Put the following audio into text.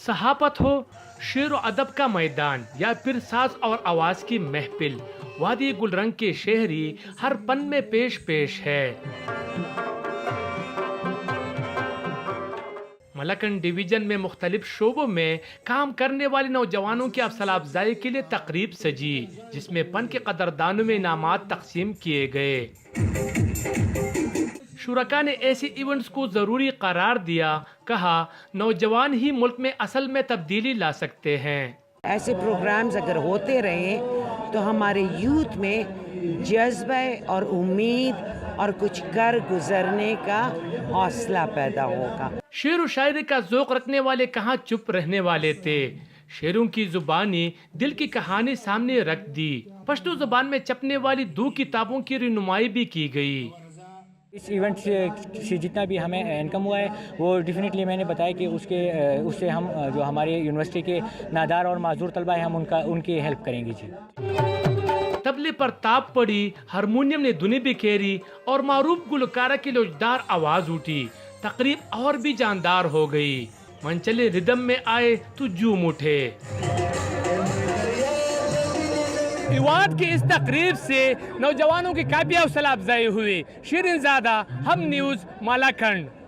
صحافت ہو، شعر و ادب کا میدان یا پھر ساز اور آواز کی محفل، وادی گلرنگ کے شہری ہر پن میں پیش پیش ہے۔ ملاکنڈ ڈویژن میں مختلف شعبوں میں کام کرنے والے نوجوانوں کی حوصلہ افزائی کے لیے تقریب سجی، جس میں فن کے قدردانوں میں انعامات تقسیم کیے گئے۔ شرکاء نے ایسی ایونٹس کو ضروری قرار دیا، کہا نوجوان ہی ملک میں اصل میں تبدیلی لا سکتے ہیں۔ ایسے پروگرامز اگر ہوتے رہیں تو ہمارے یوتھ میں جذبہ اور امید اور کچھ کر گزرنے کا حوصلہ پیدا ہوگا۔ شعر و شاعری کا ذوق رکھنے والے کہاں چپ رہنے والے تھے، شعروں کی زبانی دل کی کہانی سامنے رکھ دی۔ پشتو زبان میں چھپنے والی 2 کتابوں کی رونمائی بھی کی گئی۔ اس ایونٹ سے جتنا بھی ہمیں انکم ہوا ہے وہ ڈیفینیٹلی میں نے بتایا کہ اس سے ہم جو ہمارے یونیورسٹی کے نادار اور معذور طلبہ ہیں ہم ان کی ہیلپ کریں گے جی۔ طبلے پر تاب پڑی، ہارمونیم نے دھنیں بکھیری اور معروف گلوکارہ کی لوچدار آواز اٹھی۔ تقریب اور بھی جاندار ہو گئی، منچلے ردم میں آئے تو جھوم اٹھے۔ ایوارڈ کی اس تقریب سے نوجوانوں کی کافی حوصلہ افزائی ہوئی۔ شیرین زادہ، ہم نیوز، مالاکنڈ۔